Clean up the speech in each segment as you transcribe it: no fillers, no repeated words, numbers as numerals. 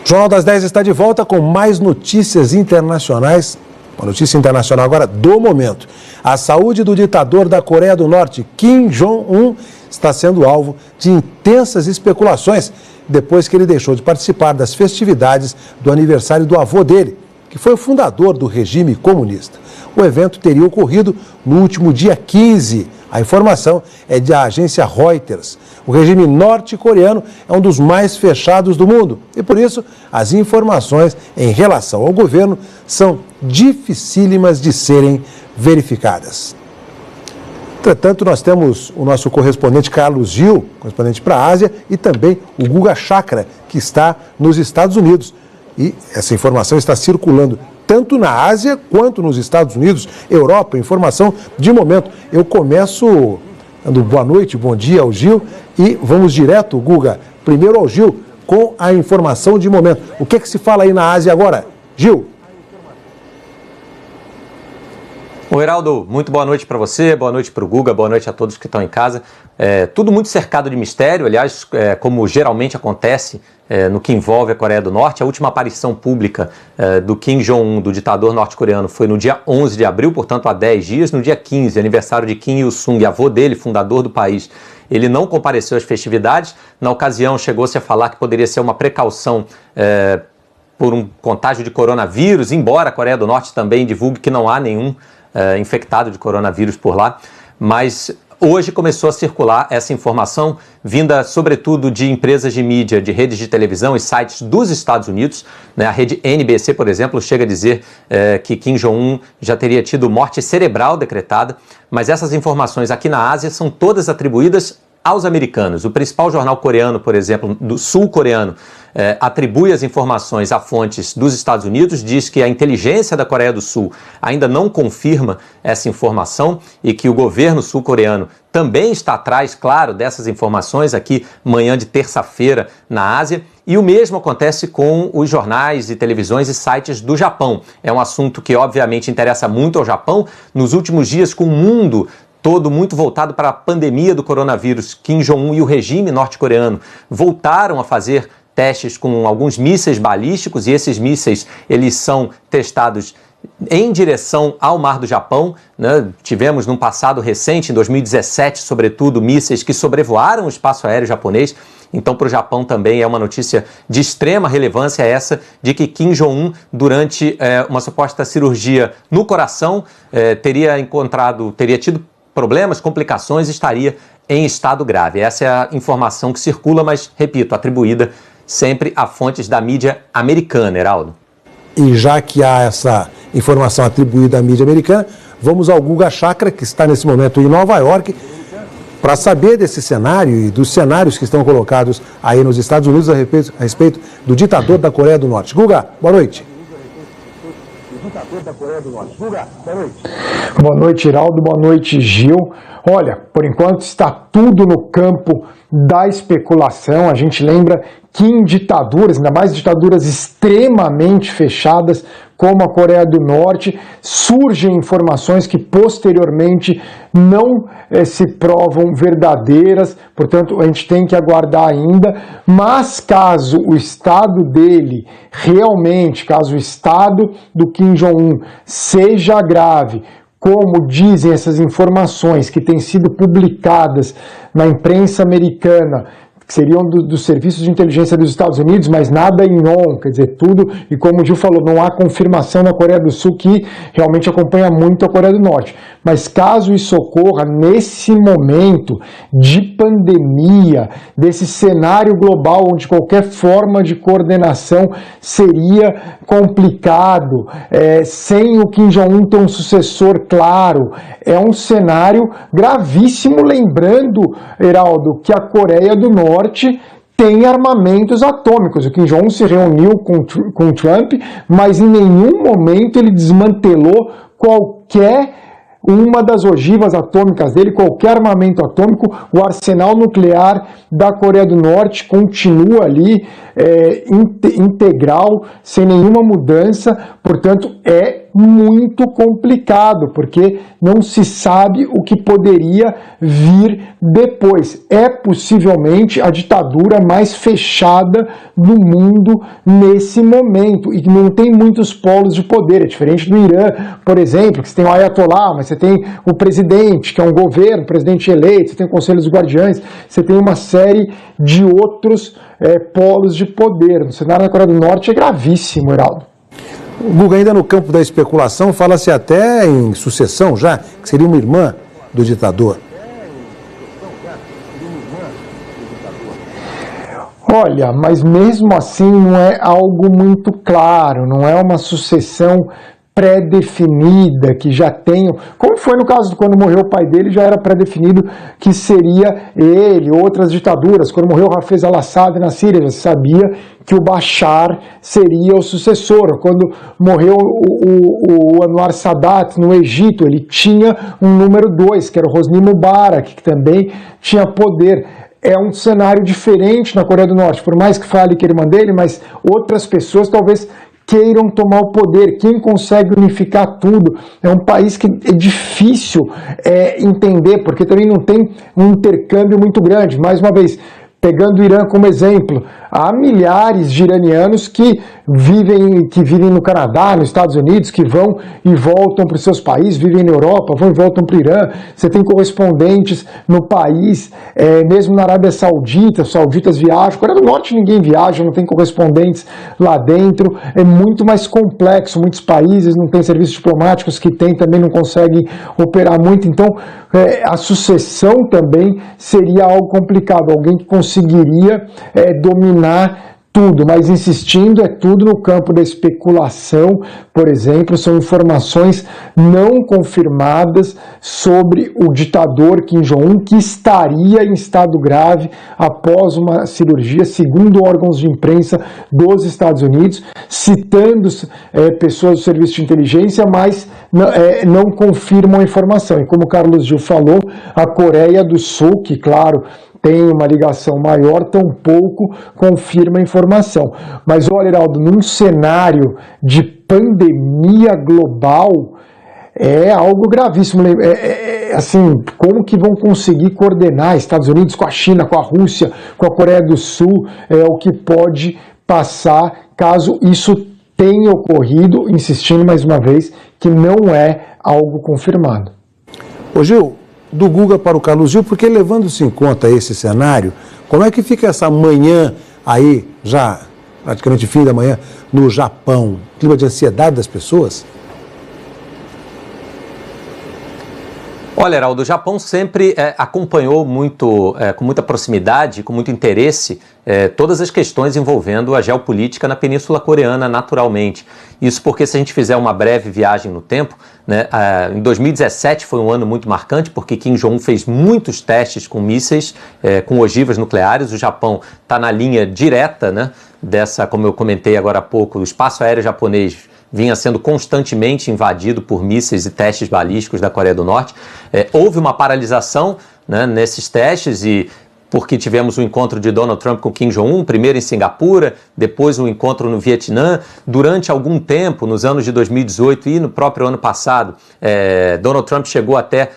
O Jornal das 10 está de volta com mais notícias internacionais. Uma notícia internacional agora do momento. A saúde do ditador da Coreia do Norte, Kim Jong-un, está sendo alvo de intensas especulações depois que ele deixou de participar das festividades do aniversário do avô dele, que foi o fundador do regime comunista. O evento teria ocorrido no último dia 15. A informação é da agência Reuters. O regime norte-coreano é um dos mais fechados do mundo e, por isso, as informações em relação ao governo são dificílimas de serem verificadas. Entretanto, nós temos o nosso correspondente Carlos Gil, correspondente para a Ásia, e também o Guga Chakra, que está nos Estados Unidos. E essa informação está circulando tanto na Ásia quanto nos Estados Unidos, Europa, informação de momento. Eu começo dando boa noite, bom dia ao Gil e vamos direto, Guga, primeiro ao Gil com a informação de momento. O que é que se fala aí na Ásia agora? Gil. Oi, Heraldo, muito boa noite para você, boa noite para o Guga, boa noite a todos que estão em casa. Tudo muito cercado de mistério, aliás, como geralmente acontece no que envolve a Coreia do Norte. A última aparição pública do Kim Jong-un, do ditador norte-coreano, foi no dia 11 de abril, portanto há 10 dias. No dia 15, aniversário de Kim Il-sung, avô dele, fundador do país. Ele não compareceu às festividades. Na ocasião, chegou-se a falar que poderia ser uma precaução por um contágio de coronavírus, embora a Coreia do Norte também divulgue que não há nenhum infectado de coronavírus por lá, mas hoje começou a circular essa informação vinda sobretudo de empresas de mídia, de redes de televisão e sites dos Estados Unidos. A rede NBC, por exemplo, chega a dizer que Kim Jong-un já teria tido morte cerebral decretada, mas essas informações aqui na Ásia são todas atribuídas aos americanos. O principal jornal coreano, por exemplo, do sul-coreano, atribui as informações a fontes dos Estados Unidos, diz que a inteligência da Coreia do Sul ainda não confirma essa informação e que o governo sul-coreano também está atrás, claro, dessas informações aqui, manhã de terça-feira, na Ásia. E o mesmo acontece com os jornais e televisões e sites do Japão. É um assunto que, obviamente, interessa muito ao Japão. Nos últimos dias, com o mundo todo muito voltado para a pandemia do coronavírus, Kim Jong-un e o regime norte-coreano voltaram a fazer testes com alguns mísseis balísticos, e esses mísseis eles são testados em direção ao Mar do Japão. Tivemos num passado recente, em 2017, sobretudo, mísseis que sobrevoaram o espaço aéreo japonês. Então, para o Japão também é uma notícia de extrema relevância essa de que Kim Jong-un, durante uma suposta cirurgia no coração, teria tido problemas, complicações, estaria em estado grave. Essa é a informação que circula, mas, repito, atribuída sempre a fontes da mídia americana, Heraldo. E já que há essa informação atribuída à mídia americana, vamos ao Guga Chakra, que está nesse momento em Nova York, para saber desse cenário e dos cenários que estão colocados aí nos Estados Unidos a respeito do ditador da Coreia do Norte. Guga, boa noite. Boa noite, Heraldo. Boa noite, Gil. Olha, por enquanto está tudo no campo da especulação. A gente lembra que em ditaduras, ainda mais ditaduras extremamente fechadas, como a Coreia do Norte, surgem informações que posteriormente não se provam verdadeiras, portanto a gente tem que aguardar ainda, mas caso o estado dele realmente, caso o estado do Kim Jong-un seja grave, como dizem essas informações que têm sido publicadas na imprensa americana, que seriam dos serviços de inteligência dos Estados Unidos, mas nada em on, quer dizer, tudo, e como o Gil falou, não há confirmação na Coreia do Sul, que realmente acompanha muito a Coreia do Norte. Mas caso isso ocorra nesse momento de pandemia, desse cenário global onde qualquer forma de coordenação seria complicado, sem o Kim Jong-un ter um sucessor claro, é um cenário gravíssimo, lembrando, Heraldo, que a Coreia do Norte tem armamentos atômicos. O Kim Jong-un se reuniu com Trump, mas em nenhum momento ele desmantelou qualquer uma das ogivas atômicas dele, qualquer armamento atômico. O arsenal nuclear da Coreia do Norte continua ali integral, sem nenhuma mudança. Portanto, é muito complicado, porque não se sabe o que poderia vir depois. É possivelmente a ditadura mais fechada do mundo nesse momento, e não tem muitos polos de poder, é diferente do Irã, por exemplo, que você tem o Ayatollah, mas você tem o presidente, que é um governo, presidente eleito, você tem o Conselho dos Guardiães, você tem uma série de outros polos de poder. No cenário da Coreia do Norte é gravíssimo, Heraldo. O Guga, ainda no campo da especulação, fala-se até em sucessão já, que seria uma irmã do ditador. Olha, mas mesmo assim não é algo muito claro, não é uma sucessão pré-definida, que já tenham, como foi no caso de quando morreu o pai dele, já era pré-definido que seria ele, outras ditaduras. Quando morreu Hafez al-Assad na Síria, já se sabia que o Bashar seria o sucessor. Quando morreu o Anwar Sadat no Egito, ele tinha um número 2, que era o Hosni Mubarak, que também tinha poder. É um cenário diferente na Coreia do Norte, por mais que fale que é irmã dele, mas outras pessoas talvez queiram tomar o poder. Quem consegue unificar tudo? É um país que é difícil entender, porque também não tem um intercâmbio muito grande. Mais uma vez, pegando o Irã como exemplo, há milhares de iranianos que vivem no Canadá, nos Estados Unidos, que vão e voltam para os seus países, vivem na Europa, vão e voltam para o Irã. Você tem correspondentes no país, mesmo na Arábia Saudita, os sauditas viajam. Coreia do Norte ninguém viaja, não tem correspondentes lá dentro. É muito mais complexo, muitos países não têm serviços diplomáticos, que tem também não conseguem operar muito. Então, a sucessão também seria algo complicado, alguém que conseguiria dominar tudo, mas insistindo, é tudo no campo da especulação. Por exemplo, são informações não confirmadas sobre o ditador Kim Jong-un, que estaria em estado grave após uma cirurgia, segundo órgãos de imprensa dos Estados Unidos, citando pessoas do serviço de inteligência, mas não confirmam a informação. E como o Carlos Gil falou, a Coreia do Sul, que claro, tem uma ligação maior, tampouco confirma a informação. Mas olha, Heraldo, num cenário de pandemia global, é algo gravíssimo. Assim, como que vão conseguir coordenar Estados Unidos com a China, com a Rússia, com a Coreia do Sul, o que pode passar caso isso tenha ocorrido, insistindo mais uma vez, que não é algo confirmado. Ô Gil, do Guga para o Carlos Gil, porque levando-se em conta esse cenário, como é que fica essa manhã aí, já praticamente fim da manhã, no Japão? Clima de ansiedade das pessoas? Olha, Heraldo, o Japão sempre acompanhou muito, com muita proximidade, com muito interesse, todas as questões envolvendo a geopolítica na Península Coreana, naturalmente. Isso porque, se a gente fizer uma breve viagem no tempo, né, em 2017 foi um ano muito marcante, porque Kim Jong-un fez muitos testes com mísseis, com ogivas nucleares. O Japão está na linha direta, né, dessa, como eu comentei agora há pouco, o espaço aéreo japonês vinha sendo constantemente invadido por mísseis e testes balísticos da Coreia do Norte. Houve uma paralisação, né, nesses testes, e porque tivemos o encontro de Donald Trump com Kim Jong-un, primeiro em Singapura, depois um encontro no Vietnã. Durante algum tempo, nos anos de 2018 e no próprio ano passado, Donald Trump chegou até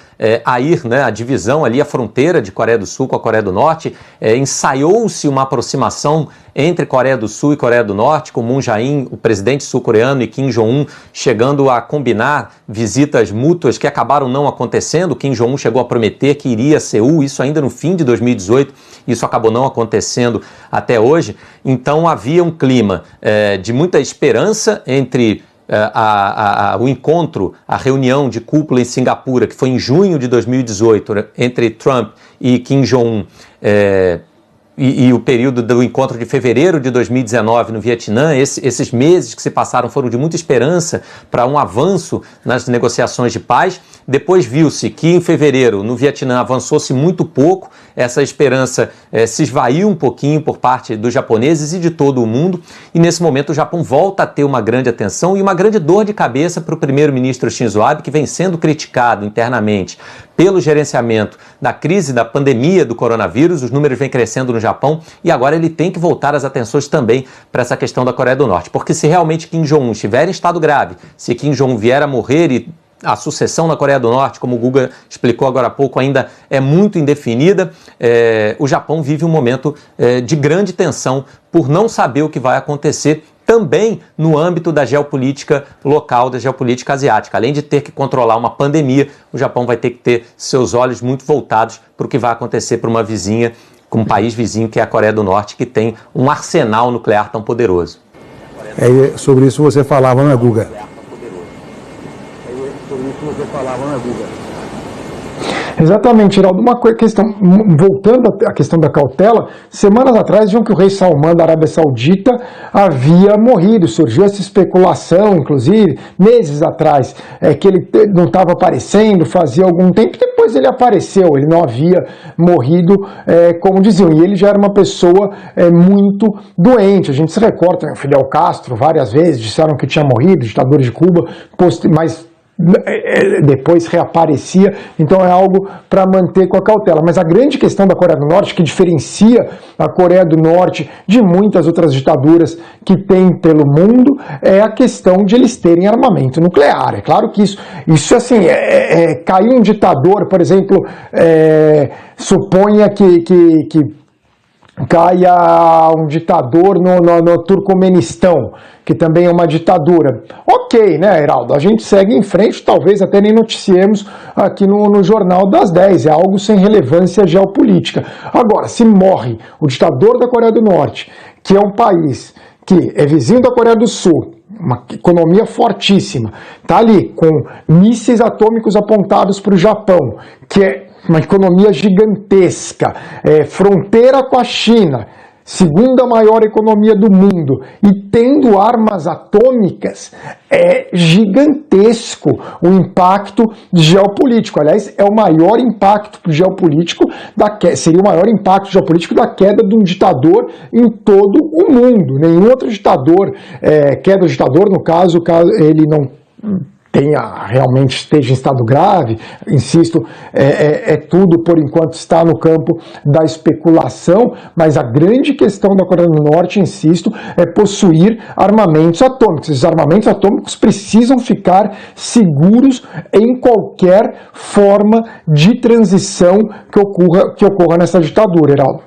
a ir, né, a divisão ali, a fronteira de Coreia do Sul com a Coreia do Norte. Ensaiou-se uma aproximação entre Coreia do Sul e Coreia do Norte, com Moon Jae-in, o presidente sul-coreano, e Kim Jong-un chegando a combinar visitas mútuas que acabaram não acontecendo. Kim Jong-un chegou a prometer que iria a Seul, isso ainda no fim de 2018, isso acabou não acontecendo até hoje. Então havia um clima de muita esperança entre o encontro, a reunião de cúpula em Singapura, que foi em junho de 2018, entre Trump e Kim Jong-un, e o período do encontro de fevereiro de 2019 no Vietnã. Esses meses que se passaram foram de muita esperança para um avanço nas negociações de paz. Depois viu-se que em fevereiro no Vietnã avançou-se muito pouco, essa esperança se esvaiu um pouquinho por parte dos japoneses e de todo o mundo, e nesse momento o Japão volta a ter uma grande atenção e uma grande dor de cabeça para o primeiro-ministro Shinzo Abe, que vem sendo criticado internamente pelo gerenciamento da crise, da pandemia do coronavírus. Os números vêm crescendo no Japão e agora ele tem que voltar as atenções também para essa questão da Coreia do Norte. Porque se realmente Kim Jong-un estiver em estado grave, se Kim Jong-un vier a morrer e a sucessão na Coreia do Norte, como o Guga explicou agora há pouco, ainda é muito indefinida, o Japão vive um momento de grande tensão por não saber o que vai acontecer também no âmbito da geopolítica local, da geopolítica asiática. Além de ter que controlar uma pandemia, o Japão vai ter que ter seus olhos muito voltados para o que vai acontecer para uma vizinha, com um país vizinho que é a Coreia do Norte, que tem um arsenal nuclear tão poderoso. Sobre isso você falava, não é, Guga? Exatamente, Geraldo. Uma questão, voltando à questão da cautela, semanas atrás viam que o rei Salman da Arábia Saudita havia morrido, surgiu essa especulação, inclusive, meses atrás, que ele não estava aparecendo, fazia algum tempo, depois ele apareceu, ele não havia morrido, como diziam, e ele já era uma pessoa muito doente. A gente se recorda, o Fidel Castro várias vezes disseram que tinha morrido, ditador de Cuba, mas depois reaparecia, então é algo para manter com a cautela. Mas a grande questão da Coreia do Norte, que diferencia a Coreia do Norte de muitas outras ditaduras que tem pelo mundo, é a questão de eles terem armamento nuclear. É claro que isso assim, cair um ditador, por exemplo, suponha que caia um ditador no Turcomenistão, que também é uma ditadura. Ok, né, Heraldo? A gente segue em frente, talvez até nem noticiemos aqui no Jornal das 10, é algo sem relevância geopolítica. Agora, se morre o ditador da Coreia do Norte, que é um país que é vizinho da Coreia do Sul, uma economia fortíssima, está ali com mísseis atômicos apontados para o Japão, que é uma economia gigantesca, fronteira com a China, segunda maior economia do mundo, e tendo armas atômicas, é gigantesco o impacto geopolítico. Aliás, é o maior impacto geopolítico, seria o maior impacto geopolítico da queda de um ditador em todo o mundo. Nenhum outro ditador, queda do ditador, no caso ele não realmente esteja em estado grave, insisto, tudo por enquanto está no campo da especulação, mas a grande questão da Coreia do Norte, insisto, é possuir armamentos atômicos. Esses armamentos atômicos precisam ficar seguros em qualquer forma de transição que ocorra nessa ditadura, Heraldo.